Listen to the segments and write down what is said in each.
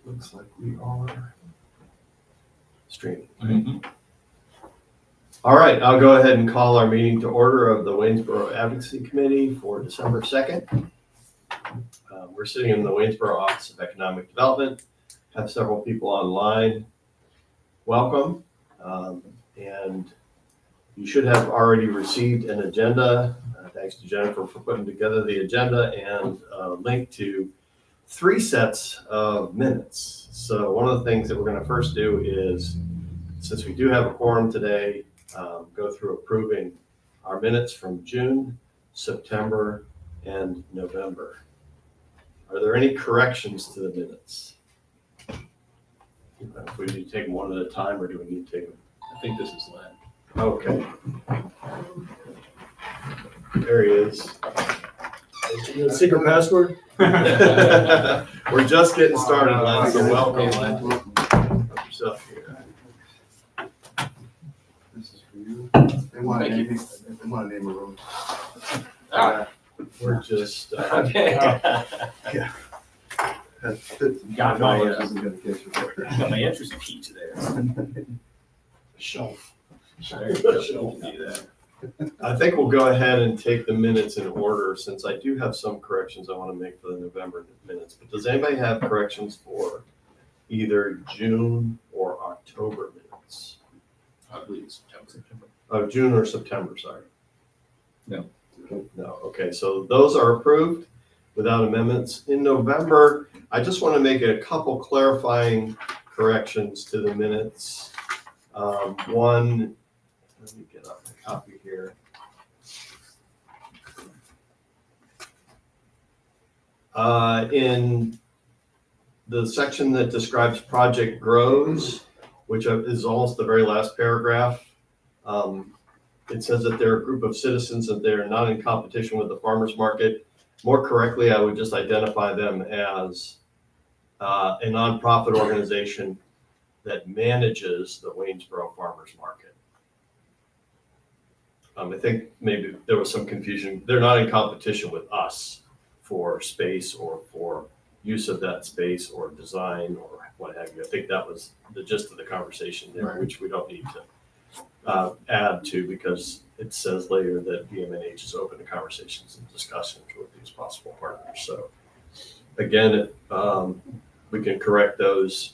Looks like we are streaming. Mm-hmm. All right, I'll go ahead and call our meeting to order of the Waynesboro Advocacy Committee for December 2nd. We're sitting in the Waynesboro Office of Economic Development, have several people online. Welcome. And you should have already received an agenda. Thanks to Jennifer for putting together the agenda and a link to 3 sets of minutes. So one of the things that we're going to first do is, since we do have a quorum today, go through approving our minutes from June, September, and November. Are there any corrections to the minutes? If we need to take them one at a time, or do we need to take them? I think this is Len. Okay. There he is. Secret password? We're just getting started, Len, so welcome, Len. Help yourself here. This is for you. They want to name a room. Ah. We're just, Okay. Yeah. Got my, isn't gonna get you there. Got my entries key today. shelf. There you go. Do that. I think we'll go ahead and take the minutes in order, since I do have some corrections I want to make for the November minutes. But does anybody have corrections for either June or October minutes? I believe it's September. Oh, June or September, sorry. No. No, okay, so those are approved without amendments. In November, I just want to make a couple clarifying corrections to the minutes. One, let me get up my copy here. In the section that describes Project Grows, which is almost the very last paragraph, it says that they're a group of citizens and they're not in competition with the farmers market. More correctly, I would just identify them as a nonprofit organization that manages the Waynesboro Farmers Market. I think maybe there was some confusion. They're not in competition with us for space or for use of that space or design or what have you. I think that was the gist of the conversation there, which we don't need to add to, because it says later that BMNH is open to conversations and discussions with these possible partners. So again, we can correct those,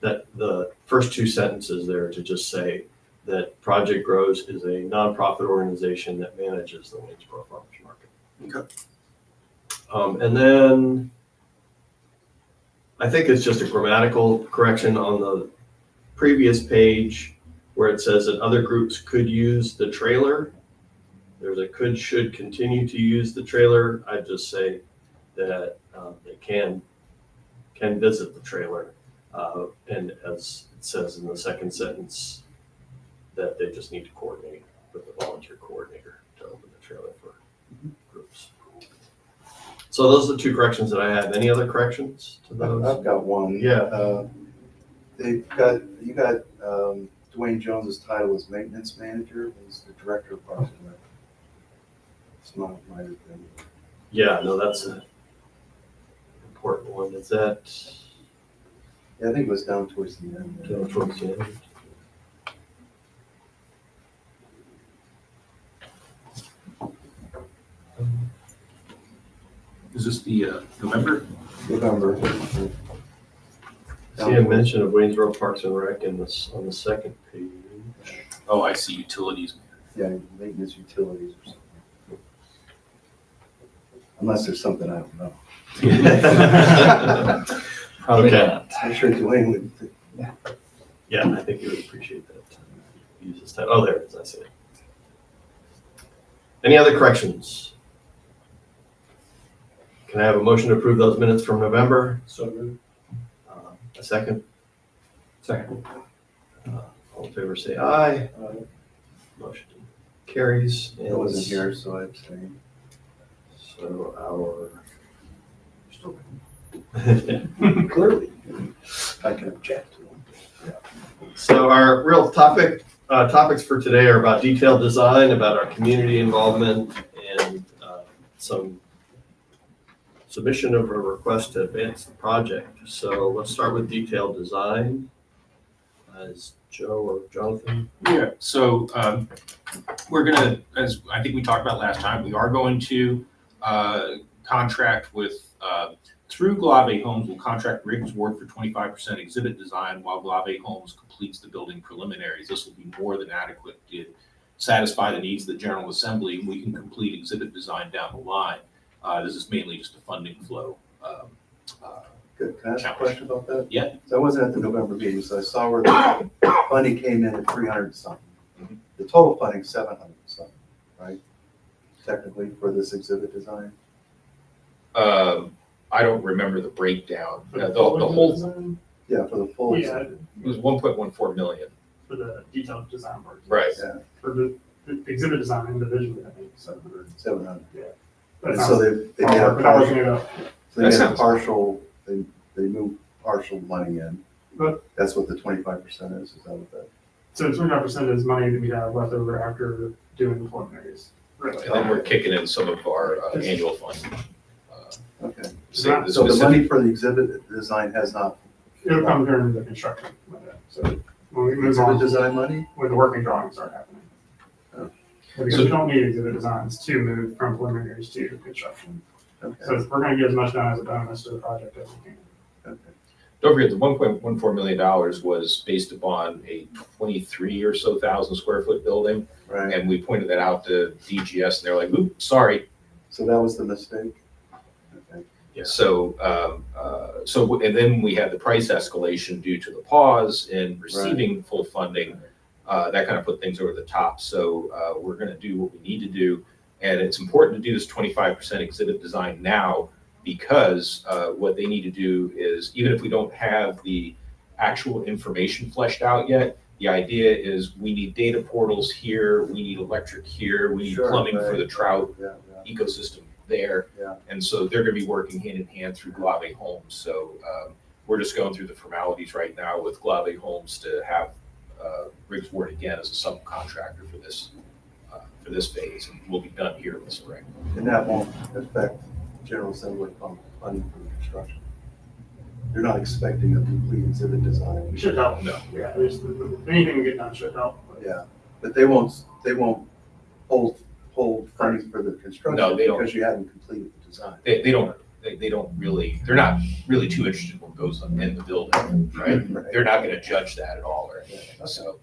that the first 2 sentences there to just say that Project Grows is a nonprofit organization that manages the Waynesboro Farmers Market. Okay. And then I think it's just a grammatical correction on the previous page where it says that other groups could use the trailer. There's a could, should continue to use the trailer. I'd just say that they can visit the trailer. And as it says in the second sentence, that they just need to coordinate with the volunteer coordinator to open the trailer for groups. So those are the 2 corrections that I have. Any other corrections to those? I've got one. Yeah. You got Dwayne Jones's title as maintenance manager. He's the director of Parks and Rec. It's not my opinion. Yeah, no, that's an important one. Is that Yeah, I think it was down towards the end. towards the end? Is this the November? November. See a mention of Waynesboro Parks and Rec in this on the second page. Oh, I see, utilities. Yeah, maintenance utilities or something. Unless there's something I don't know. Probably Okay. not. I'm sure Dwayne would. Yeah, I think you would appreciate that. Use this time. Oh, there it is. I see it. Any other corrections? Can I have a motion to approve those minutes from November? So good. A second? Second. All in favor say aye. Motion carries. I wasn't here, so I abstained. So our Clearly, I can object to them. So our real topics for today are about detailed design, about our community involvement, and some Submission of a request to advance the project. So let's start with detailed design. As Joe or Jonathan? Yeah, so we're gonna, as I think we talked about last time, we are going to contract with, through Glave Homes, we'll contract Riggs Ward for 25% exhibit design while Glave Homes completes the building preliminaries. This will be more than adequate to satisfy the needs of the General Assembly. We can complete exhibit design down the line. This is mainly just a funding flow. Good. Can I ask a Challenge. question about that? Yeah. So I wasn't at the November meeting, so I saw where the funding came in at 300 something. Mhm. The total funding 700 something, right? Technically for this exhibit design. I don't remember the breakdown. For The full whole, design? Yeah, for the full Yeah, exhibit. it was 1.14 million. for the detailed design work. Right. Yeah, For the exhibit design individually, I think, 700. 700. But And so they made a we're not working partial, it up. so they made a sounds- partial, they moved partial money in. But- That's what the 25% is that what that? So 25% is money that we have left over after doing the preliminaries. Really. And then we're kicking in some of our annual fund. Okay. So So the money for the exhibit design has not, It'll come during the construction. So when we move exhibit on, design money? when the working drawings start happening. Oh. Because we don't need exhibit designs to move from preliminaries to construction. Okay, So we're gonna get as much done as a bonus to the project as we can. okay. Don't forget, the $1.14 million was based upon a 23 or so thousand square foot building. Right, And we pointed that out to DGS and they're like, oops, sorry. so that was the mistake? Okay. So, and then we had the price escalation due to the pause in receiving full funding. That kind of put things over the top. So we're going to do what we need to do. And it's important to do this 25% exhibit design now because what they need to do is, even if we don't have the actual information fleshed out yet, the idea is we need data portals here, we need electric here, we need Sure, plumbing for right. the trout Yeah, yeah. ecosystem there. Yeah. And so they're going to be working hand in hand through Glave Homes. So we're just going through the formalities right now with Glave Homes to have Riggs Ward again as a subcontractor for this phase, and we'll be done here in the spring. And that won't affect General Assembly funding for the construction. You're not expecting a complete exhibit design. We should help. No. Yeah, anything we get done should help. Yeah, but they won't hold funding for the construction. No, they don't. Because you haven't completed the design. They don't really, they're not really too interested in what goes on in the building, right? Right. They're not going to judge that at all or anything. So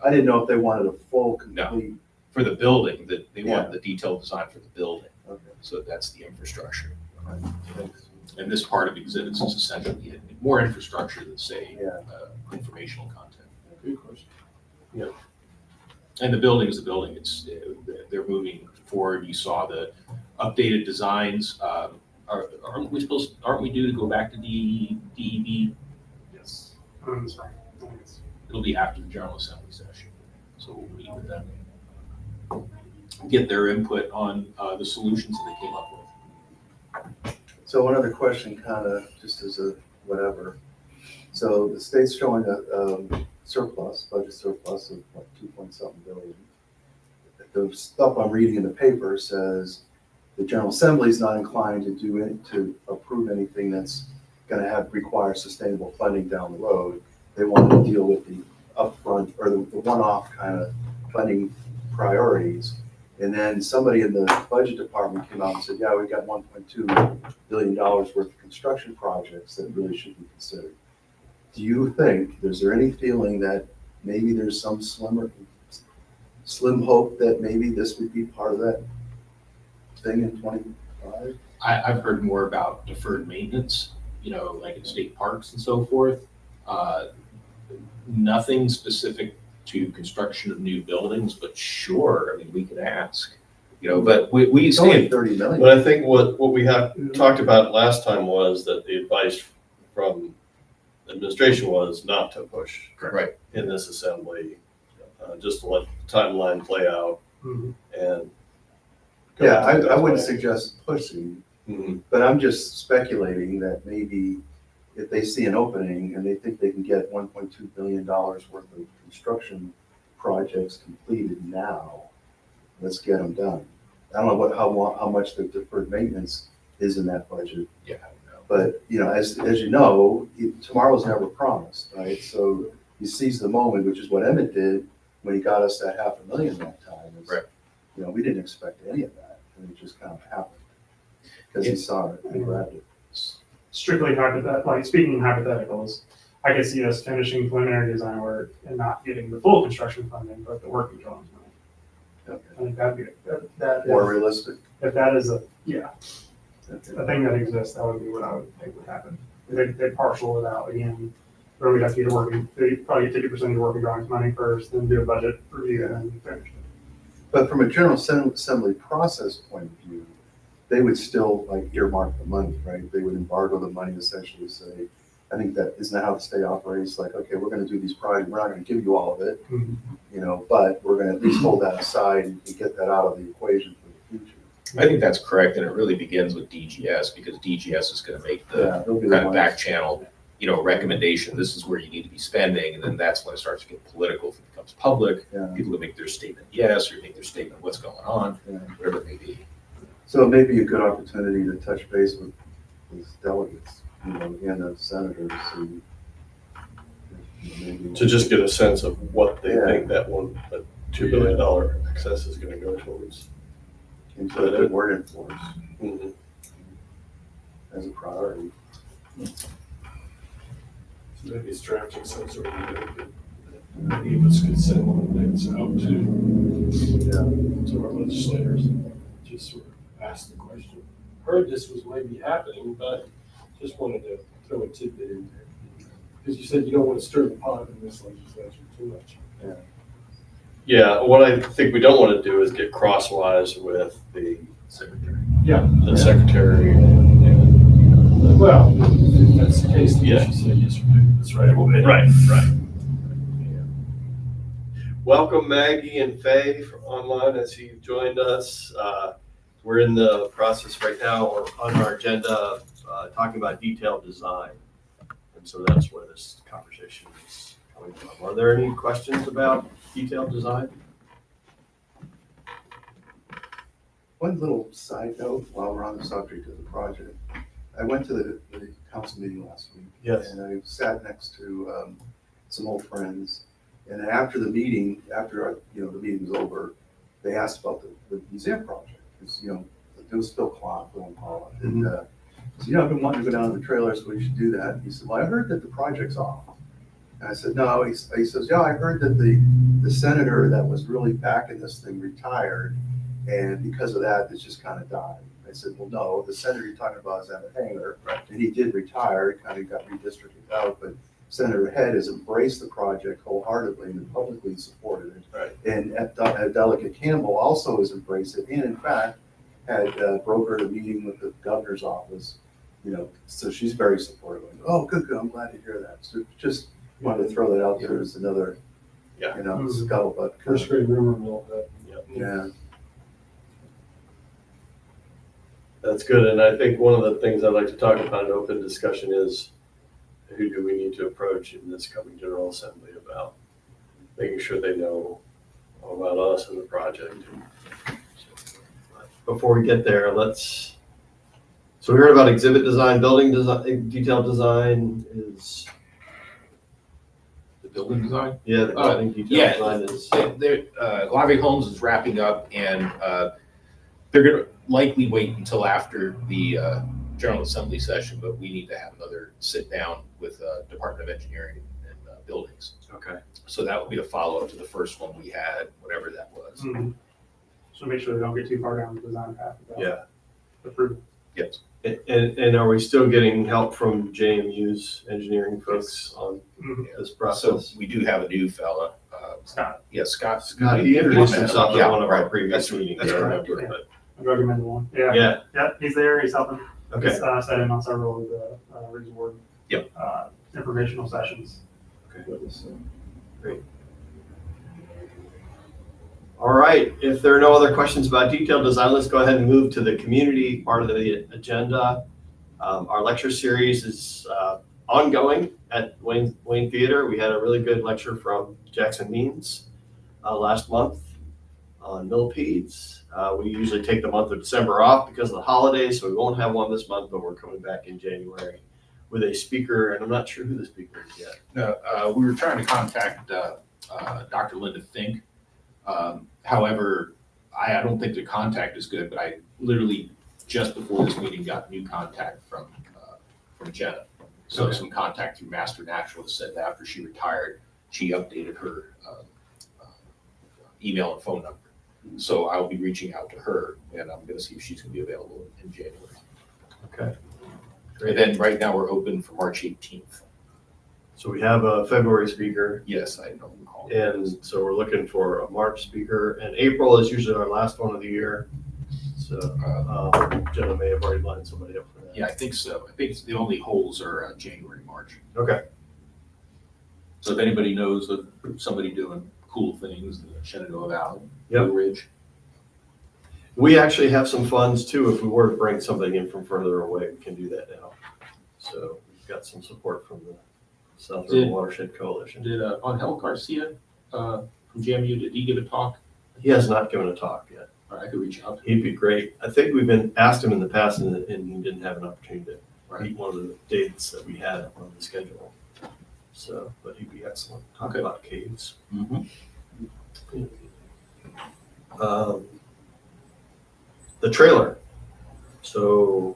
I didn't know if they wanted a full, No. complete. for the building, that they Yeah. want the detailed design for the building. Okay, So that's the infrastructure. all right, thanks. And this part of exhibits is essentially more infrastructure than, say, Yeah. informational content. Good question. And the building is the building. They're moving forward. You saw the updated designs. Aren't we due to go back to DEB? Yes. Sorry. I think it's- It'll be after the General Assembly session. So we'll meet with them. Get their input on the solutions that they came up with. So one other question, kind of just as a whatever. So the state's showing a surplus, budget surplus of what, 2.something billion. The stuff I'm reading in the paper says the General Assembly is not inclined to approve anything that's going to require sustainable funding down the road. They want to deal with the upfront or the one-off kind of funding priorities. And then somebody in the budget department came out and said, yeah, we've got $1.2 billion worth of construction projects that really should be considered. Do you think, is there any feeling that maybe there's some slim hope that maybe this would be part of that thing in 25? I've heard more about deferred maintenance, like in state parks and so forth. Nothing specific to construction of new buildings, but sure, I mean, we could ask, but we It's only see, 30 million. But I think what we have talked about last time was that the advice from the administration was not to push right, in this assembly, just to let the timeline play out Mhm. and. Yeah, I wouldn't suggest pushing, Mhm. but I'm just speculating that maybe if they see an opening and they think they can get $1.2 billion worth of construction projects completed now, let's get them done. I don't know how much the deferred maintenance is in that budget. Yeah, I don't know. But, you know, as you know, tomorrow's never promised, right? So you seize the moment, which is what Emmett did when he got us that $500,000 that time. Right. You know, we didn't expect any of that, and it just kind of happened. Because he saw it and grabbed it. Strictly hypothetical, like speaking in hypotheticals, I could see us finishing preliminary design work and not getting the full construction funding, but the working drawings money. Okay. I think that'd be, that More is, realistic. if that is a, yeah, Okay. a thing that exists, that would be what I would think would happen. They partial it out again, where we'd have to get a working, they probably get 50% of your working drawings money first, then do a budget review and then finish it. But from a general assembly process point of view, they would still like earmark the money, right? They would embargo the money, essentially say, I think that, isn't that how the state operates? Like, okay, we're gonna do these projects, we're not gonna give you all of it, you know, but we're gonna at least hold that aside and get that out of the equation for the future. I think that's correct, and it really begins with DGS, because DGS is gonna make the Yeah, they'll be the kind of ones. back channel, you know, recommendation, this is where you need to be spending, and then that's when it starts to get political, if it becomes public, Yeah, people will make their statement yes, or make their statement what's going on, yeah. whatever it may be. So it may be a good opportunity to touch base with delegates, you know, and the senators to see. Maybe. To just get a sense of what they Yeah. think that $2 billion excess is gonna go towards. And put a good word in for us Mhm. as a priority. Maybe it's drafting some sort of note that any of us could send one of those out to our legislators, just sort of ask the question. Heard this was maybe happening, but just wanted to throw a tidbit in there. Because you said you don't want to stir the pot in this legislature too much. Yeah, what I think we don't want to do is get crosswise with the Secretary. Yeah. secretary. Well, if that's the case, then you Yeah. should say yes or no. That's right. Right. Welcome Maggie and Faye online as you joined us. We're in the process right now, or on our agenda, talking about detailed design. And so that's where this conversation is coming from. Are there any questions about detailed design? One little side note while we're on the subject of the project. I went to the council meeting last week. Yes. And I sat next to some old friends. And after the meeting, the meeting was over, they asked about the museum project. Because, you know, there was Phil Clark, Phil and Paula. And, so, I've been wanting to go down to the trailer, so we should do that. And he said, well, I heard that the project's off. And I said, no. He says, yeah, I heard that the senator that was really backing this thing retired. And because of that, it's just kind of died. I said, well, no, the senator you're talking about is Emmett Hanger. Right. And he did retire, he kind of got redistricted out, but Senator Head has embraced the project wholeheartedly and publicly supported it. Right. And Delegate Campbell also has embraced it, and in fact, had brokered a meeting with the governor's office, you know, so she's very supportive. Oh, good, I'm glad to hear that. So just wanted to throw that out there as another, Yeah. you know, scuttlebutt. First grade rumor mill. Yeah. That's good. And I think one of the things I'd like to talk about in open discussion is who do we need to approach in this coming General Assembly about making sure they know all about us and the project. Before we get there, so we heard about exhibit design, building design, detailed design is, The building design? yeah, the building Yeah, detailed design is. Glavier Homes is wrapping up, and they're gonna likely wait until after the General Assembly session, but we need to have another sit down with Department of Engineering and Buildings. Okay. So that will be a follow-up to the first one we had, whatever that was. So make sure they don't get too far down the design path. without Yeah. approval. Yes. And are we still getting help from JMU's engineering folks on this So process? we do have a new fella. Scott, Yeah, Scott. Scott, he introduced himself at Yeah, one of our right. previous That's- meetings, that's I correct, remember, yeah. but, I recommend one. Yeah. yeah, Yeah, he's there, he's helping. okay. He's sat in on several of the Ridge Board. Yep. Informational sessions. Okay. with us, so. All right, if there are no other questions about detailed design, let's go ahead and move to the community part of the agenda. Our lecture series is ongoing at Wayne Theater. We had a really good lecture from Jackson Means last month on millipedes. We usually take the month of December off because of the holidays, so we won't have one this month, but we're coming back in January with a speaker, and I'm not sure who the speaker is yet. No, we were trying to contact Dr. Linda Fink. However, I don't think the contact is good, but I literally just before this meeting got new contact from Jenna. So Okay. some contact through Master Naturalist said that after she retired, she updated her email and phone number. So I'll be reaching out to her, and I'm going to see if she's going to be available in January. Okay. And then right now we're open for March 18th. So we have a February speaker, Yes, I don't recall. and so we're looking for a March speaker, and April is usually our last one of the year. So Jenna may have already lined somebody up for that. Yeah, I think so. I think the only holes are January, March. Okay. So if anybody knows of somebody doing cool things in the Shenandoah Valley, Yep. Blue Ridge. We actually have some funds too. If we were to bring something in from further away, we can do that now. So we've got some support from the South River Did- Watershed Coalition. Did Angel Garcia from JMU, did he give a talk? He has not given a talk yet. Or I could reach out to him. He'd be great. I think we've been asked him in the past, and he didn't have an opportunity to Right. meet one of the dates that we had on the schedule. So, but he'd be excellent. Talk Okay. about caves. Mm-hmm. The trailer. So,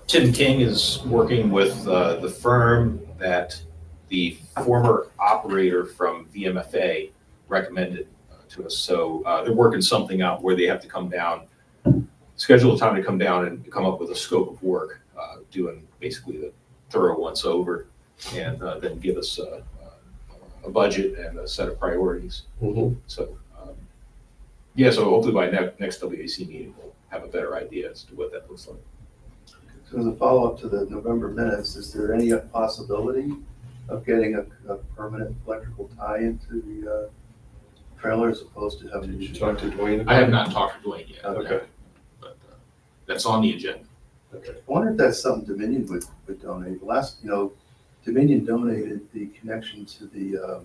Tim King is working with the firm that the former operator from VMFA recommended to us. So they're working something out where they have to come down, schedule a time to come down and come up with a scope of work, doing basically the thorough once over, and then give us a budget and a set of priorities. So, yeah, so hopefully by next WAC meeting, we'll have a better idea as to what that looks like. So as a follow-up to the November minutes, is there any possibility of getting a permanent electrical tie into the trailer as opposed to having? Did you talk to Dwayne about I have it? not talked to Dwayne yet. Okay. But that's on the agenda. okay. I wonder if that's something Dominion would donate. Dominion donated the connection to the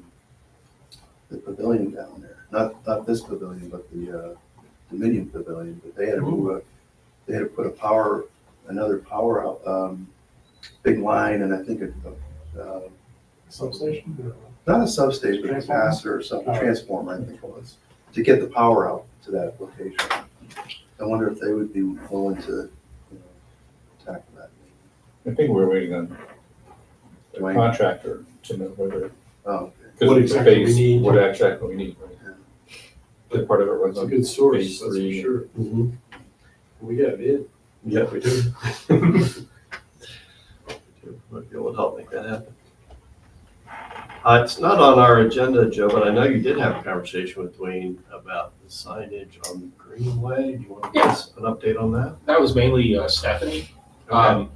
pavilion down there. Not this pavilion, but the Dominion pavilion. But they had to put another power out, big line, and I think Substation? not a substation, but a capacitor or something, transformer, I think it was, to get the power out to that location. I wonder if they would be willing to, tackle that. I think we're waiting on the Dwayne. contractor to know whether, Oh, okay. because What it's exactly we phase, need. what exactly we need, right? That part of it runs It's a on good source, phase that's for 3. sure. We got it. Yeah, we do. Might be able to help make that happen. It's not on our agenda, Joe, but I know you did have a conversation with Dwayne about the signage on the Greenway. Do you want to give us an update on that? That was mainly Stephanie.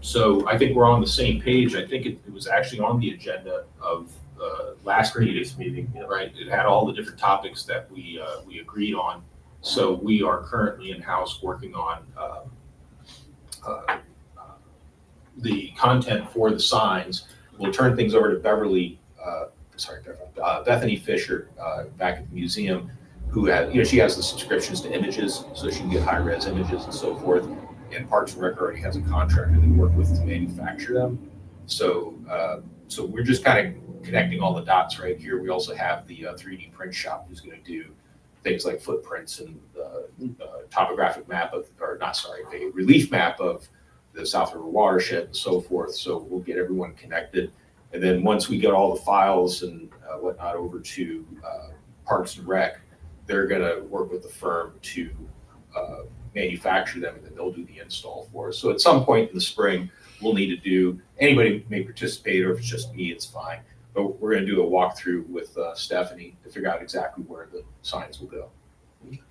So I think we're on the same page. I think it was actually on the agenda of last meeting. Previous meeting, yeah. Right, it had all the different topics that we agreed on. So we are currently in-house working on the content for the signs. We'll turn things over to Bethany Fisher back at the museum, who she has the subscriptions to images, so she can get high-res images and so forth. And Parks and Rec already has a contractor they work with to manufacture them. So we're just kind of connecting all the dots right here. We also have the 3D print shop who's going to do things like footprints and topographic map a relief map of the South River watershed and so forth. So we'll get everyone connected. And then once we get all the files and whatnot over to Parks and Rec, they're going to work with the firm to manufacture them, and then they'll do the install for us. So at some point in the spring, we'll need to do, anybody may participate, or if it's just me, it's fine. But we're going to do a walkthrough with Stephanie to figure out exactly where the signs will go.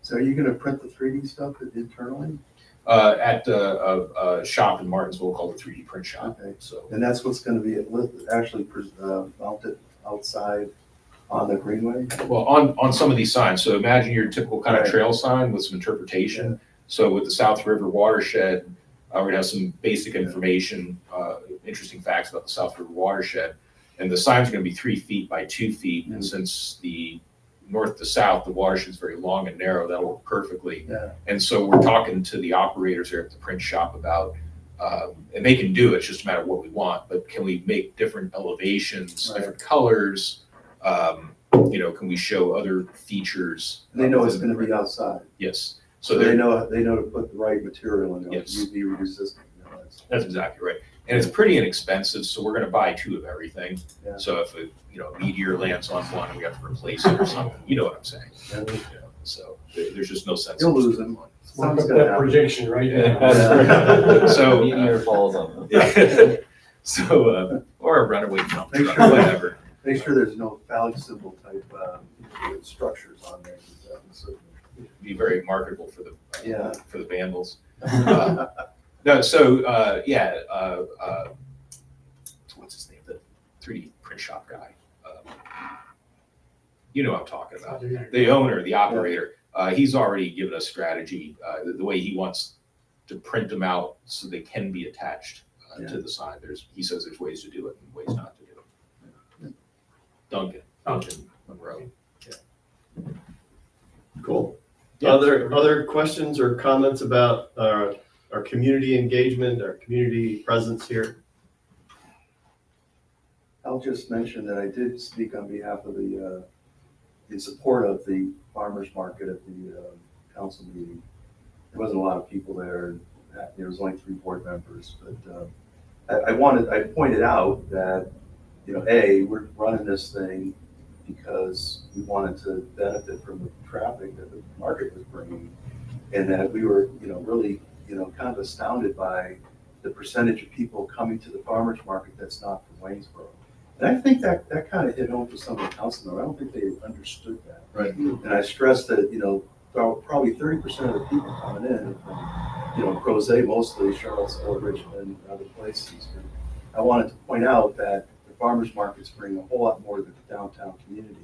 So are you gonna print the 3D stuff internally? At a shop in Martinsville called the 3D Print Shop. Okay. So And that's what's gonna be actually mounted outside on the Greenway? well, on some of these signs. So imagine your typical kind of Right. trail sign with some interpretation. So with the South River watershed, we're gonna have some basic information, interesting facts about the South River watershed. And the signs are gonna be 3 feet by 2 feet. And since the north to south, the watershed's very long and narrow. That'll work perfectly. Yeah. And so we're talking to the operators here at the print shop about, and they can do it, it's just a matter of what we want, but can we make different elevations, Right. different colors? Can we show other features? They know it's gonna be outside, Yes. so So they they're, know to put the right material in there, Yes. UV resistant. that's exactly right. And it's pretty inexpensive, so we're gonna buy 2 of everything. Yeah. So if a meteor lands on one and we have to replace it or something, you know what I'm saying? Yeah. So there's just no sense. You'll in lose just them. doing one. Mark Something's up gonna that happen. projection right Yeah. now. So, Meteor falls on them. or a runaway dump Make truck, sure- whatever. Make sure there's no phallic symbol type, structures on there. Be very marketable for the Yeah. for the vandals. No, so what's his name? The 3D print shop guy. You know what I'm talking about. The owner, the operator. He's already given us strategy, the way he wants to print them out so they can be attached to the sign. He says there's ways to do it and ways not to do it. Duncan Monroe. Cool. Yeah. Other questions or comments about our community engagement, our community presence here? I'll just mention that I did speak on behalf of in support of the farmer's market at the council meeting. There wasn't a lot of people there. There was only 3 board members, but I pointed out that, we're running this thing because we wanted to benefit from the traffic that the market was bringing, and that we were, really, kind of astounded by the percentage of people coming to the farmer's market that's not from Waynesboro. And I think that kind of hit home for some of the councilmen. I don't think they understood that. Right. And I stressed that, probably 30% of the people coming in are from, Crozet mostly, Charlottesville, Richmond, and other places. And I wanted to point out that the farmers markets bring a whole lot more to the downtown community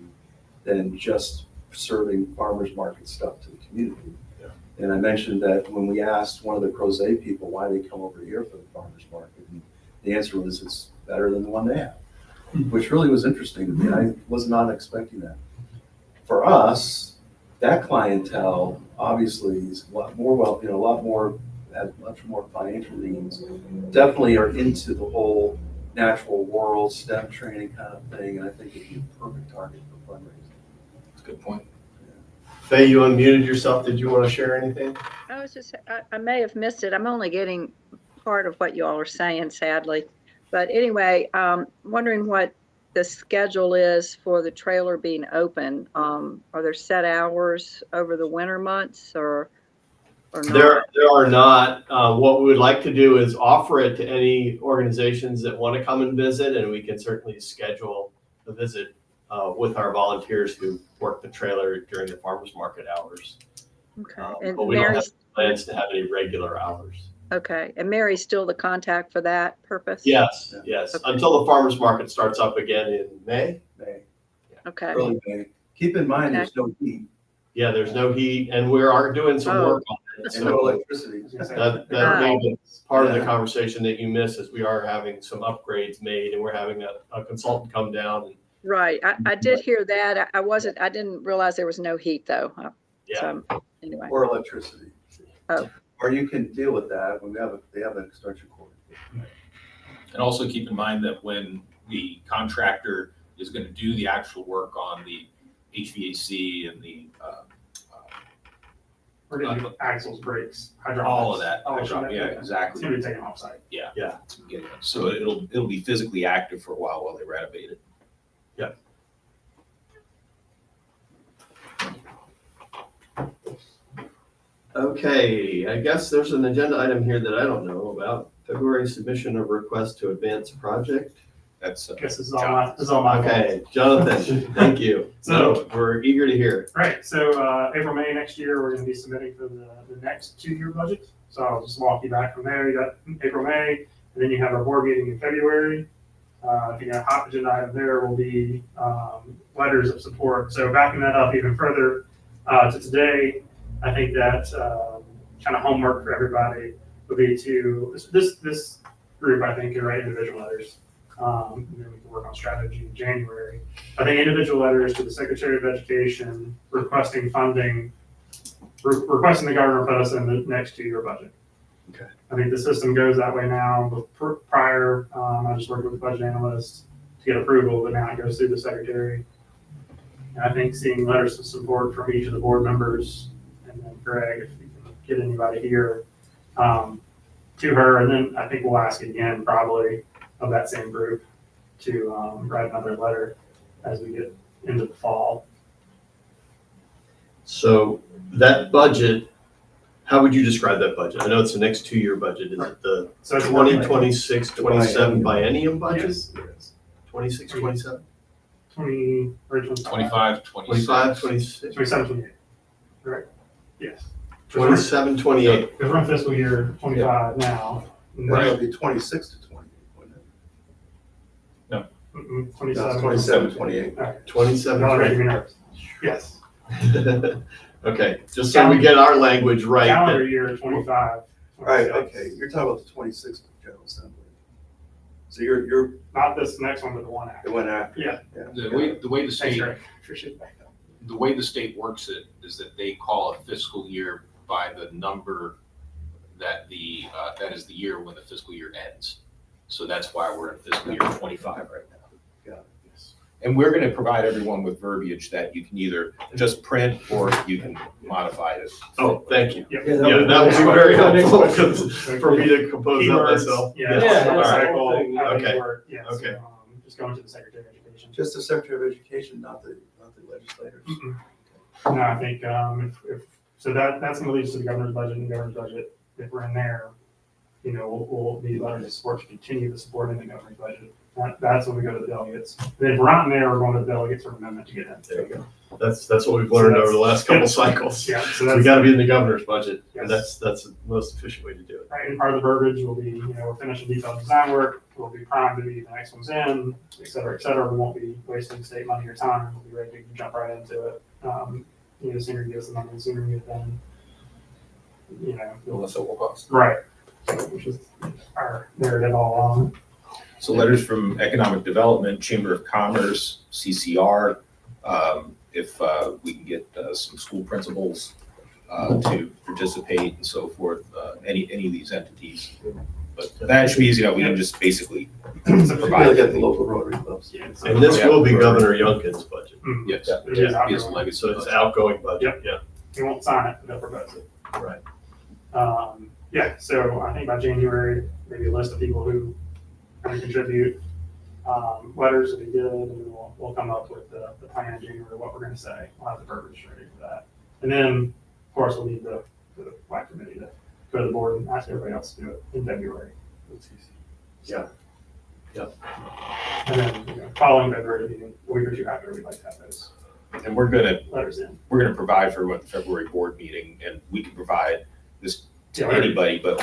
than just serving farmers market stuff to the community. Yeah. And I mentioned that when we asked one of the Crozet people why they come over here for the farmers market, and the answer was it's better than the one they have, which really was interesting to me. I was not expecting that. For us, that clientele obviously is a lot more, has much more financial means, definitely are into the whole natural world, STEM training kind of thing, and I think it'd be a perfect target for fundraising. That's a good point. Faye, you unmuted yourself. Did you want to share anything? I may have missed it. I'm only getting part of what you all are saying, sadly. But anyway, wondering what the schedule is for the trailer being open. Are there set hours over the winter months or not? There are not. What we would like to do is offer it to any organizations that want to come and visit, and we can certainly schedule a visit with our volunteers who work the trailer during the farmers market hours. Okay. But we don't have plans to have any regular hours. Okay. And Mary's still the contact for that purpose? Yes, Yeah. yes. Okay. Until the farmers market starts up again in May. May, Okay. early May. Keep in mind, there's no heat Yeah, there's no heat, and we are doing some work on it. and no So electricity. that may be part of the conversation that you miss is we are having some upgrades made, and we're having a consultant come down and Right. I did hear that. I didn't realize there was no heat though. So anyway. Or electricity. Oh. Or you can deal with that when they have an extension cord. And also keep in mind that when the contractor is going to do the actual work on the HVAC and the We're gonna do axles, brakes, hydraulics. all of that, Yeah, yeah, exactly. It's gonna be taken off site. Yeah. Yeah. So it'll be physically active for a while they renovate it. Okay, I guess there's an agenda item here that I don't know about. February submission of request to advance project. That's I guess this is all my fault. Okay, Jonathan, thank you. So- We're eager to hear. Right, so April, May next year, we're gonna be submitting for the next 2-year budget. So I'll just walk you back from there. You got April, May, and then you have our board meeting in February. If you got a hot agenda item there will be letters of support. So backing that up even further to today, I think that kind of homework for everybody would be to, this group, I think, can write individual letters. And then we can work on strategy in January. I think individual letters to the Secretary of Education requesting funding, requesting the governor put us in the next 2-year budget. Okay. I think the system goes that way now. But prior, I just worked with the budget analyst to get approval, but now it goes through the secretary. And I think seeing letters of support from each of the board members, and then Greg, if you can get anybody here, to her, and then I think we'll ask again probably of that same group to write another letter as we get into the fall. So that budget, how would you describe that budget? I know it's the next 2-year budget. Is it the So it's 2026, 27 biennium budget? Yes, yes. 26, 27? 20, or 25, 25, 25, 26? 27, 28. Right? Yes. 27, 28. Because we're in fiscal year 25 now. Then it'll be 26 to 28, wouldn't it? 27. No, 27, 28. All right. 27, Y'all are making 28. me nervous. Yes. Okay, just so we get our language right. Calendar year 25. Right, 26. okay, you're talking about the 26th General Assembly. So you're, Not this next one, but the one it after. went after. Yeah. The way the Thanks, state, Greg. Appreciate that. the way the state works it is that they call a fiscal year by the number that that is the year when the fiscal year ends. So that's why we're in fiscal year 25 right now. Got it. And we're going to provide everyone with verbiage that you can either just print or you can modify it. Oh, thank you. Yep. Yeah, that would be very helpful because for me to compose that Keywords, myself. Yeah. Yeah, full all right. cycle, how they Okay. work, yeah, so, Okay. just going to the Secretary of Education. Just the Secretary of Education, not the legislators. Mm-mm. No, I think, if, so that's gonna lead us to the governor's budget and the governor's budget. If we're in there, we'll need letters of support to continue the support in the governor's budget. That's when we go to the delegates. Then if we're not in there, we're going to the delegates for amendment to get in. There you go. That's what we've learned over the last couple cycles. Yeah, so We that's, got to be in the governor's budget, and Yes. that's the most efficient way to do it. right, and part of the verbiage will be, we're finishing detailed design work, we'll be primed to be the next one's in, et cetera, et cetera. We won't be wasting state money or time. We'll be ready to jump right into it. The sooner you give us the money, the sooner you get done. Unless it will cost. Right. Which is our narrative all along. So letters from Economic Development, Chamber of Commerce, CCR, if we can get some school principals to participate and so forth, any of these entities. But that should be easy enough. We can just basically Probably provide get the local Rotary clubs. Yeah. And this will be Governor Youngkin's budget, Yes, It is be his outgoing. legacy. so it's outgoing budget, yeah. He won't sign it, but he'll propose it. Right. Yeah, so I think by January, maybe a list of people who kind of contribute, letters will be good, and then we'll come up with the plan in January, what we're gonna say. We'll have the verbiage ready for that. And then, of course, we'll need the WAC committee to go to the board and ask everybody else to do it in February. Yeah. And then, following February meeting, a week or two after, we'd like to have those And we're gonna letters in. provide for what the February board meeting, and we can provide this to Yeah, anybody, but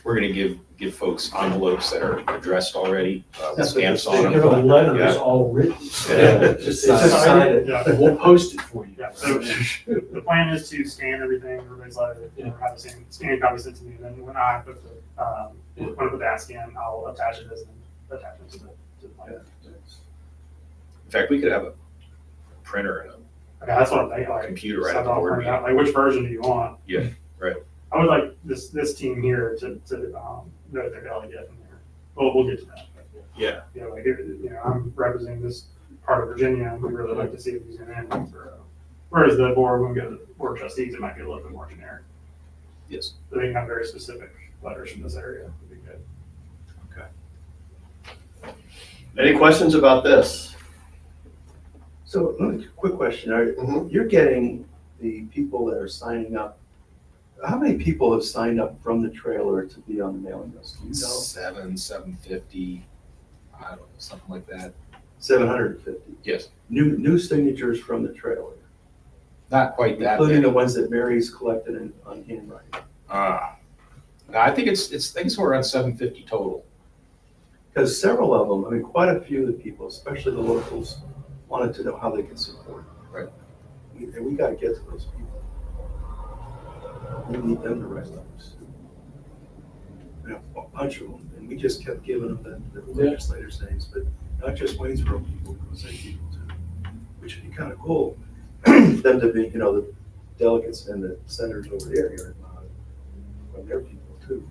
we're gonna give folks envelopes that are addressed already, with That's what stamps the on state- them. Your letter Yeah. is all written. Yeah. Just sign it. Yeah. We'll post it for you. Yeah, so the plan is to scan everything, everybody's letter, have the same scan copy sent to me, and then when I put the ask in, I'll attach it as an attachment to the plan. In fact, we could have a printer and Okay, that's what I'm thinking, a like. computer right at stuff the all board printed out, meeting. Like, which version do you want? Yeah, right. I would like this team here to note their delegate in there. We'll get to that. Yeah. Like, I'm representing this part of Virginia, and we really like to see if he's gonna end for, whereas the board, when we go to the board of trustees, it might be a little bit more generic. Yes. But they can have very specific letters from this area, would be good. Any questions about this? So, quick question, Mhm. you're getting the people that are signing up, how many people have signed up from the trailer to be on the mailing list? Do you know? 750, I don't know, something like that. 750. Yes. New signatures from the trailer, Not quite that including many. the ones that Mary's collected on handwriting. No, I think it's somewhere around 750 total. Because several of them, I mean, quite a few of the people, especially the locals, wanted to know how they can support. Right. And we gotta get to those people. We need them to write letters. We have a bunch of them, and we just kept giving them the legislators' names, but not just Waynesboro people, Jose people too, which would be kind of cool. Them to be, the delegates and the senators over there hearing about it from their people too.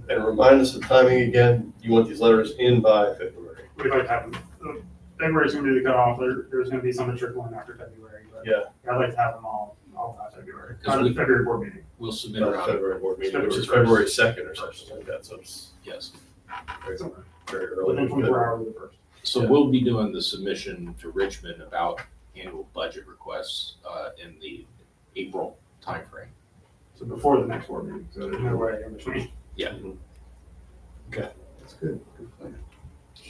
And remind us of timing again. You want these letters in by February. We'd like to have them, February's gonna be the cutoff, there's gonna be some trickling after February, but Yeah. I'd like to have them all by February, Because on the February board meeting. We'll submit By around, February board meeting, which is February February 2nd or something like that, so it's yes. Somewhere very early. within 24 hours of the first. So Yeah. we'll be doing the submission to Richmond about annual budget requests in the April timeframe. So before the next board meeting, so there's no way in between. That's good, good plan.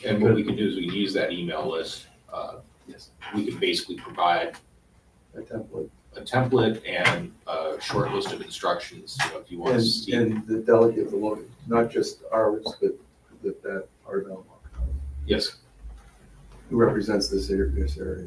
And what we can do is we can use that email list. Yes. We can basically provide A template. a template and a short list of instructions, if you want to see. And the delegate will, not just ours, but that Ardell, Yes, who represents this area.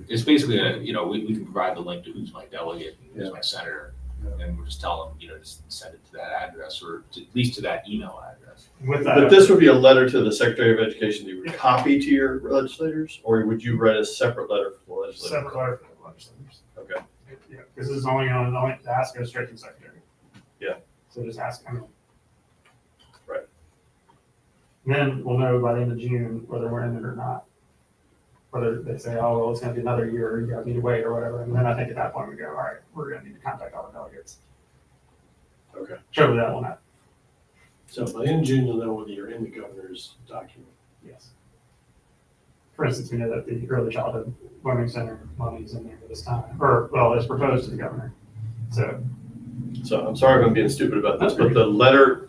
it's basically, we can provide the link to who's my delegate and who's Yeah. my senator. Yeah. And we'll just tell them, just send it to that address or at least to that email address. With that. But this would be a letter to the Secretary of Education that you would copy to your legislators, or would you write a separate letter for the legislators? Separate letter for the legislators. Okay. Yeah, because this is only the ask goes straight to the secretary. Yeah. So just ask, Right. Then we'll know by the end of June whether we're in it or not. Whether they say, oh, well, it's gonna be another year, you guys need to wait or whatever, and then I think at that point we go, all right, we're gonna need to contact all the delegates. Okay. Surely that will not, So by in June, you'll know whether you're in the governor's document. yes. For instance, we know that the early childhood learning center money is in there for this time, or, well, it's proposed to the governor. So, So I'm sorry if I'm being stupid about this, but the letter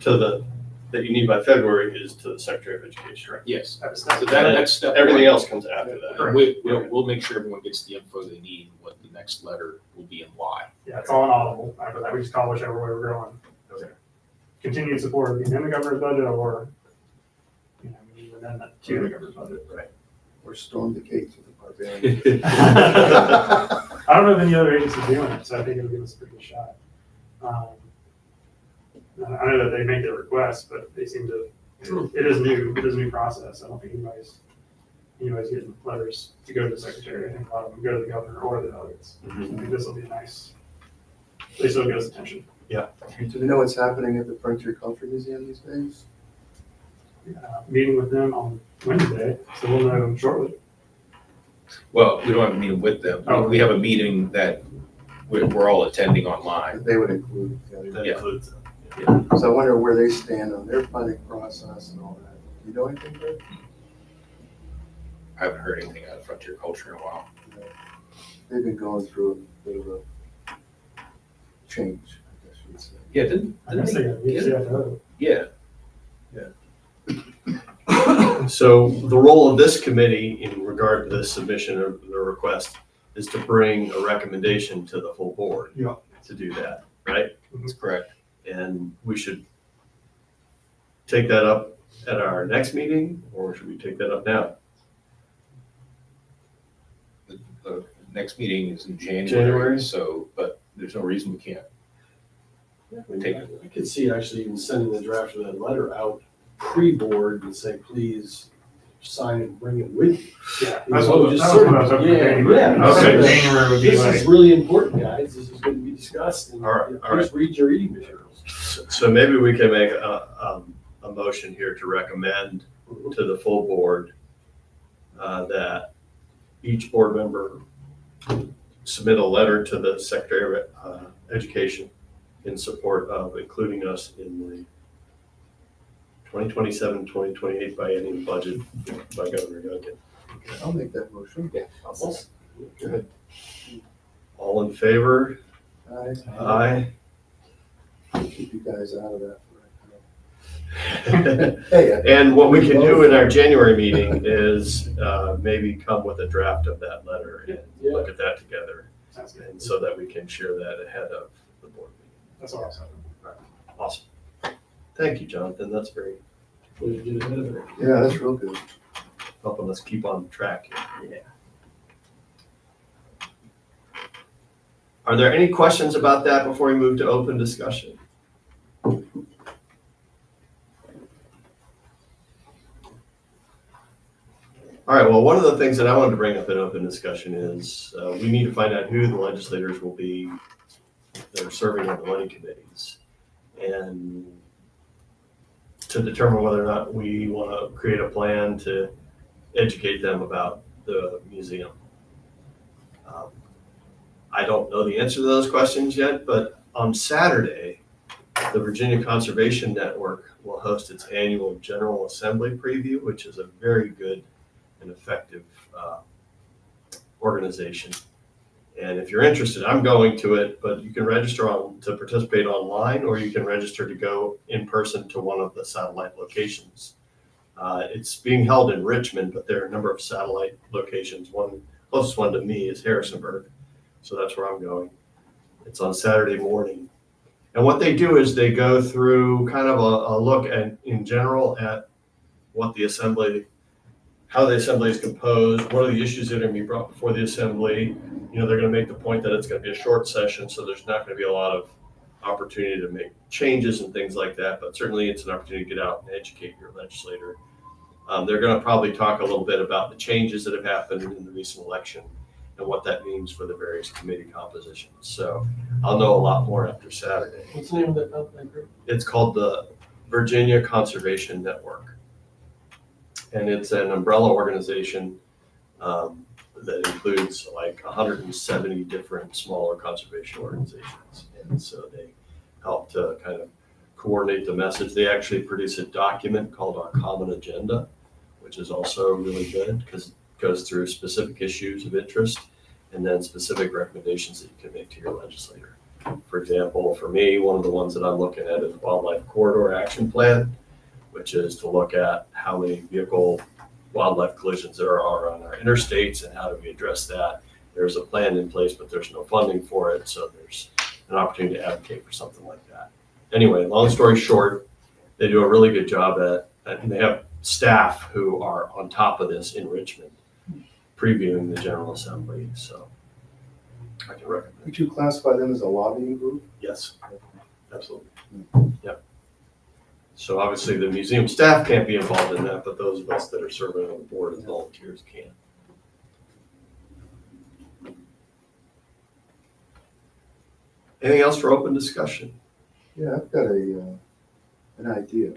that you need by February is to the Secretary of Education, right? Yes, that's, so that's step one. Everything else comes after that. Correct. We'll make sure everyone gets the info they need, what the next letter will be and why. yeah, it's all inaudible. After that, we just call whichever way we're going. Okay. Continued support of being in the governor's budget or, we need an amendment to the governor's budget. Right. Or storm the gates with the barbarian. I don't know of any other agency doing it, so I think it'll give us a pretty good shot. I know that they make their requests, but they seem to, it is new, it is a new process. I don't think anybody's getting letters to go to the secretary. I think a lot of them go to the governor or the delegates. I think this will be nice. They still get us attention. Do we know what's happening at the Frontier Culture Museum these days? Meeting with them on Wednesday, so we'll know shortly. Well, we don't have a meeting with them. Oh. We have a meeting that we're all attending online. They would include. That Yeah. includes, So I wonder where they stand on their funding process and all that. Do you know anything about it? I haven't heard anything out of Frontier Culture in a while. They've been going through a bit of a change, I guess you would say. Yeah, didn't I guess they got CFO. Yeah, So the role of this committee in regard to this submission of the request is to bring a recommendation to the full board. Yeah. To do that, right? that's correct. And we should take that up at our next meeting, or should we take that up now? The next meeting is in January? January, so, but there's no reason we can't. I could see actually even sending the draft of that letter out pre-board and say, please sign and bring it with you. Yeah, You that's know, what, just that was what I was sort of- hoping for January. yeah, I was hoping okay. January would be This like, is really important, guys. This is going to be discussed. And All right, all right. Please read your reading materials. So maybe we can make a motion here to recommend to the full board that each board member submit a letter to the Secretary of Education in support of including us in the 2027-2028 biennial budget by Governor Duncan. I'll make that motion. Good. All in favor? Aye. I'll keep you guys out of that. Hey, And what we can do in our January meeting is maybe come with a draft of that letter and look at that together. sounds good. And so that we can share that ahead of the board meeting. That's all I was hoping. Awesome. Thank you, Jonathan. That's very What you did ahead of it. yeah, that's real good. helping us keep on track. Yeah. Are there any questions about that before we move to open discussion? All right, well, one of the things that I wanted to bring up in open discussion is we need to find out who the legislators will be that are serving on the money committees. And to determine whether or not we want to create a plan to educate them about the museum. I don't know the answer to those questions yet, but on Saturday, the Virginia Conservation Network will host its annual General Assembly preview, which is a very good and effective organization. And if you're interested, I'm going to it, but you can register to participate online, or you can register to go in person to one of the satellite locations. It's being held in Richmond, but there are a number of satellite locations. One closest one to me is Harrisonburg, so that's where I'm going. It's on Saturday morning. And what they do is they go through kind of a look at, in general, at what the assembly, how the assembly is composed, what are the issues that are going to be brought before the assembly. You know, they're going to make the point that it's going to be a short session, so there's not going to be a lot of opportunity to make changes and things like that, but certainly it's an opportunity to get out and educate your legislator. They're going to probably talk a little bit about the changes that have happened in the recent election and what that means for the various committee compositions. So I'll know a lot more after Saturday. What's the name of that company group? It's called the Virginia Conservation Network. And it's an umbrella organization that includes like 170 different smaller conservation organizations. And so they help to kind of coordinate the message. They actually produce a document called Our Common Agenda, which is also really good because it goes through specific issues of interest and then specific recommendations that you can make to your legislator. For example, for me, one of the ones that I'm looking at is the Wildlife Corridor Action Plan, which is to look at how many vehicle wildlife collisions there are on our interstates and how do we address that. There's a plan in place, but there's no funding for it, so there's an opportunity to advocate for something like that. Anyway, long story short, they do a really good job and they have staff who are on top of this in Richmond, previewing the General Assembly, so I can recommend. Would you classify them as a lobbying group? Yes, absolutely. Yep. So obviously the museum staff can't be involved in that, but those of us that are serving on the board as volunteers can. Anything else for open discussion? Yeah, I've got an idea.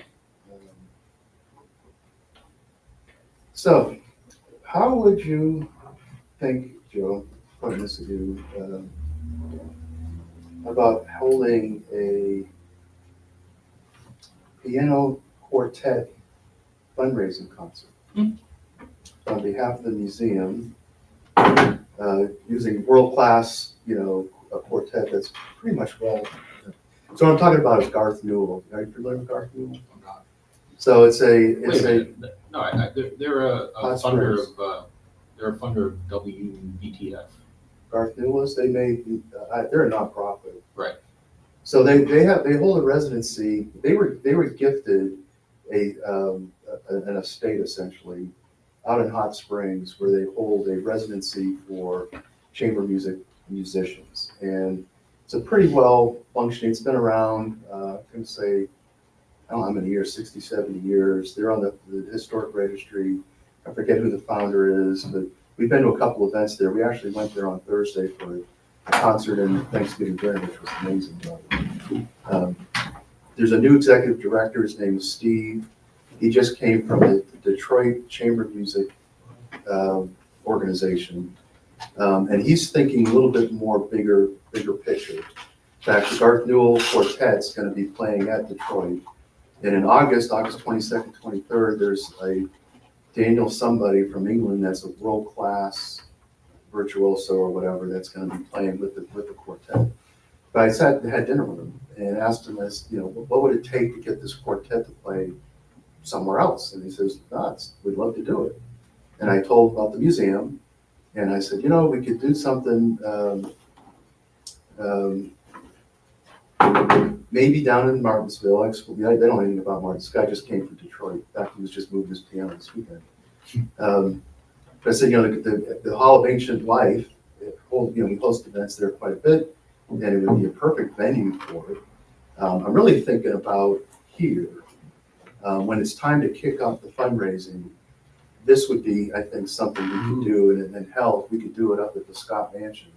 So, how would you think, Joe, putting this to you, about holding a piano quartet fundraising concert on behalf of the museum, using world-class, a quartet that's pretty much well. So what I'm talking about is Garth Newell. Are you familiar with Garth Newell? I'm not. So Wait a minute. No, they're a Hot funder Springs. of they're a funder of WBTF. Garth Newell is, they're a nonprofit. Right. So they hold a residency. They were gifted an estate essentially out in Hot Springs where they hold a residency for chamber music musicians, and it's a pretty well functioning. It's been around. I can say, I don't know how many years, 60, 70 years. They're on the historic registry. I forget who the founder is, but we've been to a couple events there. We actually went there on Thursday for a concert and Thanksgiving dinner, which was amazing. There's a new executive director. His name is Steve. He just came from the Detroit Chamber Music organization. And he's thinking a little bit more bigger picture. In fact, the Garth Newell Quartet's going to be playing at Detroit. And in August 22nd, 23rd, there's a Daniel somebody from England that's a world-class virtuoso or whatever that's going to be playing with the quartet. But I had dinner with him and asked him, what would it take to get this quartet to play somewhere else? And he says, we'd love to do it. And I told about the museum, and I said, we could do something maybe down in Martinsville. They don't know anything about Martin. This guy just came from Detroit. In fact, he was just moving his piano this weekend. But I said, the Hall of Ancient Life, we host events there quite a bit, and it would be a perfect venue for it. I'm really thinking about here, when it's time to kick off the fundraising, this would be, I think, something we could do, and then hell, if we could do it up at the Scott Mansion,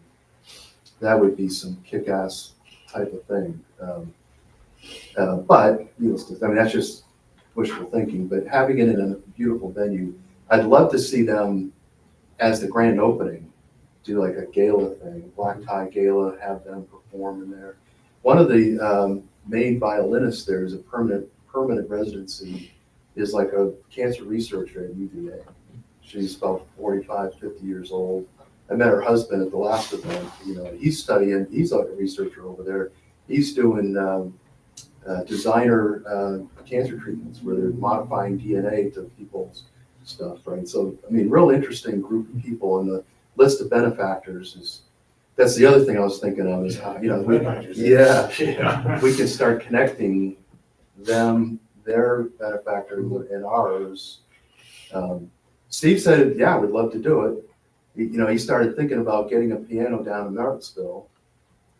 that would be some kick-ass type of thing. But, needless to, I mean, that's just wishful thinking, but having it in a beautiful venue, I'd love to see them, as the grand opening, do like a gala thing, black tie gala, have them perform in there. One of the main violinists there is a permanent residency, is like a cancer researcher at UVA. She's about 45, 50 years old. I met her husband at the last event. You know, he's like a researcher over there. He's doing designer cancer treatments where they're modifying DNA to people's stuff, right? So, I mean, real interesting group of people, and the list of benefactors that's the other thing I was thinking of is how, you know, we can start connecting them, their benefactors and ours. Steve said, yeah, we'd love to do it. He started thinking about getting a piano down in Martinsville.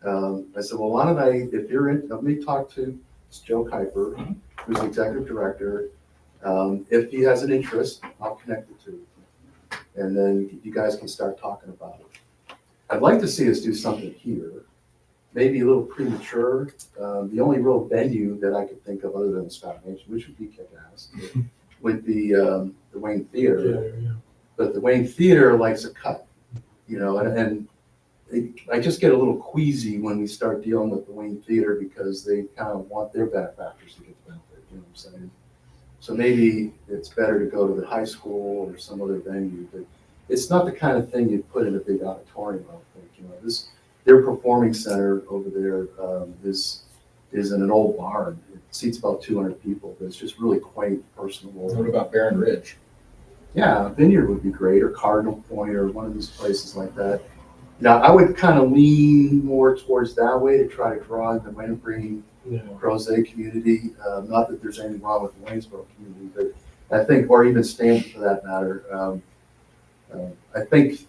I said, well, why don't if you're in, let me talk to Joe Kuiper, who's the executive director. If he has an interest, I'll connect the two. And then you guys can start talking about it. I'd like to see us do something here, maybe a little premature. The only real venue that I could think of other than Scott Mansion, which would be kick-ass, would be the Wayne Theater. Yeah. But the Wayne Theater likes a cut, and I just get a little queasy when we start dealing with the Wayne Theater because they kind of want their benefactors to get the benefit, you know what I'm saying? So maybe it's better to go to the high school or some other venue, but it's not the kind of thing you'd put in a big auditorium, I don't think. Their performing center over there is in an old barn. It seats about 200 people, but it's just really quaint, personable. What about Barron Ridge? Yeah, Vineyard would be great, or Cardinal Point, or one of these places like that. Now, I would kind of lean more towards that way to try to draw in the Wintergreen Crozet community. Not that there's anything wrong with the Waynesboro community, but I think, or even Stanton for that matter, I think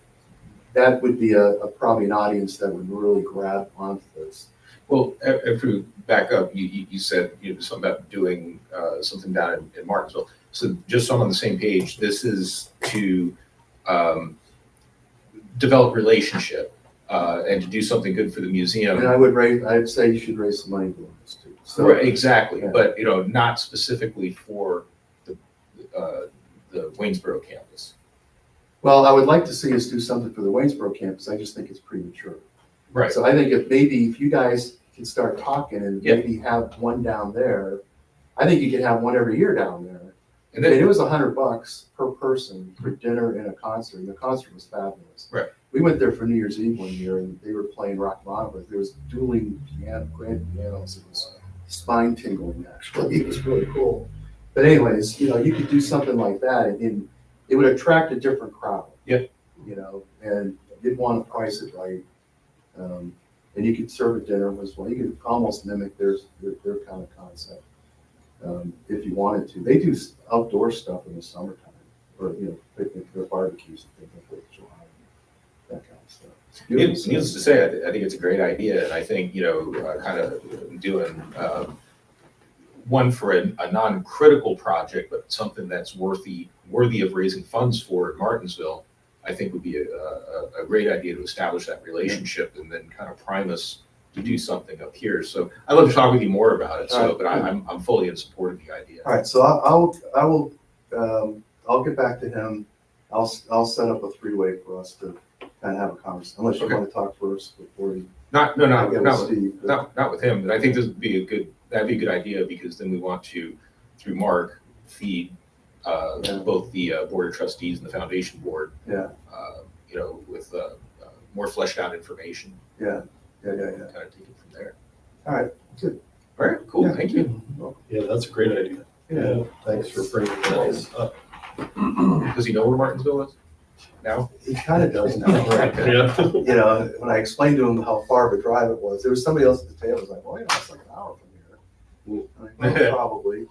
that would be probably an audience that would really grab onto this. Well, if we back up, you said something about doing something down in Martinsville. So just so I'm on the same page, this is to develop relationship and to do something good for the museum. And I'd say you should raise some money doing this too. So, right, exactly, yeah. But not specifically for the Waynesboro campus. Well, I would like to see us do something for the Waynesboro campus. I just think it's premature. Right. So I think if you guys can start talking and maybe have one down there, I think you could have one every year down there. And then it was $100 per person for dinner and a concert. And the concert was fabulous. Right. We went there for New Year's Eve one year, and they were playing Rachmaninoff. There was dueling grand pianos. It was spine tingling, actually. It was really cool. But anyways, you could do something like that, and it would attract a different crowd. Yep. And you'd want to price it right. And you could serve a dinner as well. You could almost mimic their kind of concept. If you wanted to. They do outdoor stuff in the summertime, or picnic or barbecues and things like July, that kind of stuff. Needless to say, I think it's a great idea, and I think kind of doing one for a non-critical project, but something that's worthy of raising funds for at Martinsville, I think would be a great idea to establish that relationship and then kind of prime us to do something up here. So I'd love to talk with you more about it. So, but I'm fully in support of the idea. All right, so I'll get back to him. I'll set up a three-way for us to kind of have a conversation. Unless you want to talk first before you. Not with him, but I think this would be a good idea, because then we want to, through Mark, feed both the board of trustees and the foundation board. Yeah. With more fleshed out information. Yeah. Kind of take it from there. All right, good. All right, cool. Yeah. Thank you. Yeah, that's a great idea. Yeah. Thanks for bringing that up. Does he know where Martinsville is now? He kind of does now. Yeah. When I explained to him how far of a drive it was, there was somebody else at the table who was like, well, it's like an hour from here. I'm like, well, probably.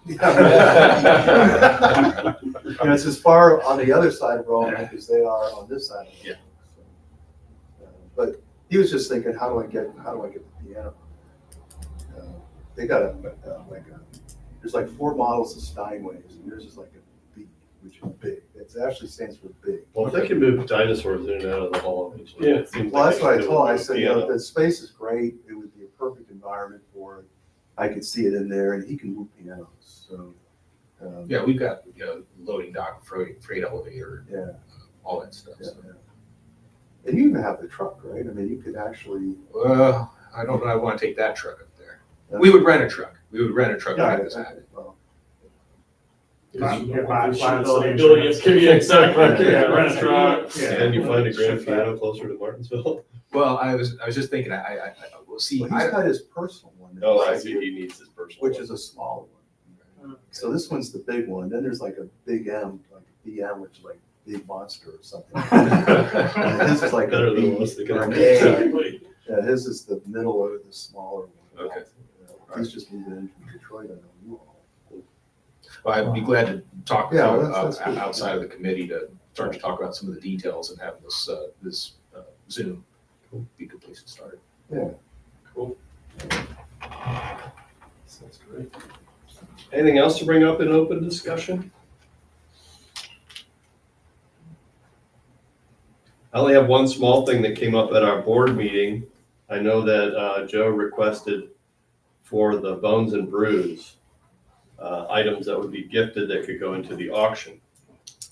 It's as far on the other side of Rome as they are on this side of Rome. Yeah. So, but he was just thinking, how do I get the piano? They got there's like 4 models of Steinways, and yours is like a B, which is big. It's It actually stands for big. Well, if they can move dinosaurs in and out of the hall eventually. Yeah. it seems Well, like that's they what I should be told, able I to said, be you know, on the space is great, it would be a perfect environment for it. I could see it in there, and he can move pianos, so. Yeah, we've got, loading dock, freight elevator, Yeah, all that stuff. yeah, So. yeah. And you even have the truck, right? I mean, you could actually. Well, I don't know, I want to take that truck up there. We would rent a truck. We would rent a truck Yeah, like this. well, Liability. Yeah, exactly. Yeah, rent a truck. And then you find a grand piano closer to Martinsville. Well, I was just thinking, we'll see. well, he's got his personal one. Oh, I see, he needs his personal. Which is a smaller one. So this one's the big one. Then there's like a big M, like a BM, which is like big monster or something. And his is like a Better than B us, they or can- an A. Exactly. Yeah, his is the middle or the smaller one. Okay. He's just moving in from Detroit, I know. Well, I'd be glad to talk with Yeah, you that's good. outside of the committee to start to talk about some of the details and have this Zoom be a good place to start. Yeah. Cool. Sounds great. Anything else to bring up in open discussion? I only have one small thing that came up at our board meeting. I know that Joe requested for the Bones and Brews, items that would be gifted that could go into the auction.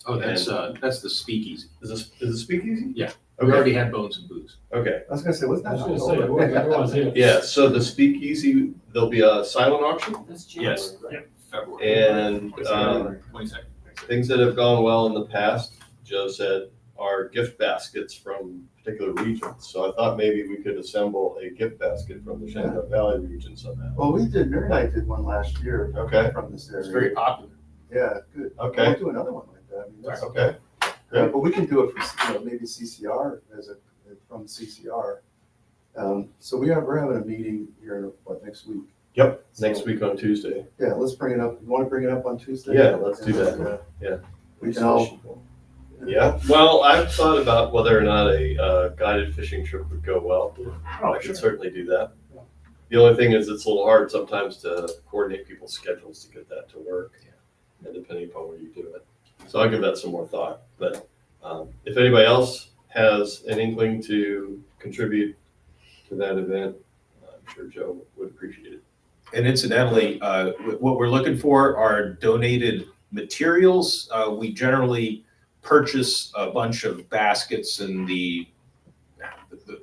Oh, that's the speakeasy. Is it speakeasy? Yeah. We Okay, already had Bones and Booze. okay. I was gonna say, wasn't I that? was gonna say, it was, yeah. Yeah, so the speakeasy, there'll be a silent auction Yes. Yep. February. and 22nd. things that have gone well in the past, Joe said, are gift baskets from particular regions. So I thought maybe we could assemble a gift basket from the Shenandoah Valley region somehow. Well, we did, Mary and I did one last year. Okay. From this area. It's very popular. Yeah, good. Okay. We'll do another one like that. I mean, that's- Okay, But we can do it for, maybe CCR from CCR. So we're having a meeting here, next week? yep, next week on Tuesday. Yeah, let's bring it up. You wanna bring it up on Tuesday? Yeah, let's do that. Yeah. We can all, Yeah, well, I've thought about whether or not a guided fishing trip would go well. Oh, I sure. could certainly do that. The only thing is it's a little hard sometimes to coordinate people's schedules to get that to work, and depending upon where you do it. So I'll give that some more thought, but if anybody else has an inkling to contribute to that event, I'm sure Joe would appreciate it. And incidentally, what we're looking for are donated materials. We generally purchase a bunch of baskets and the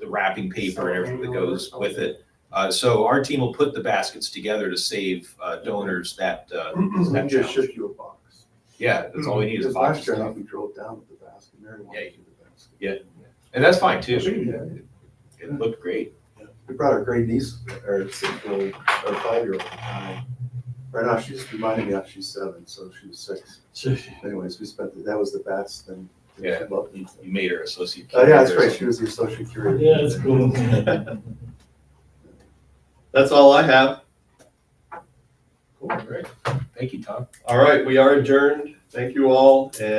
wrapping paper and everything that goes with it. So our team will put the baskets together to save donors that we can that just challenge. ship you a box. Yeah, that's all we need is a Because box. last year, I think we drove down with the basket. Mary wanted Yeah. to do the basket. And that's fine too. Yeah. It looked great. We brought our great niece, or 6-year-old, or 5-year-old. Right now, she just reminded me she's 7, so she was 6. Anyways, that was the bats thing. Yeah. She loved them. You made her associate. Oh, yeah, that's curator or right. She was the associate curator. Yeah, it's cool. That's all I have. Cool, great. Thank you, Tom. All right, we are adjourned. Thank you all, and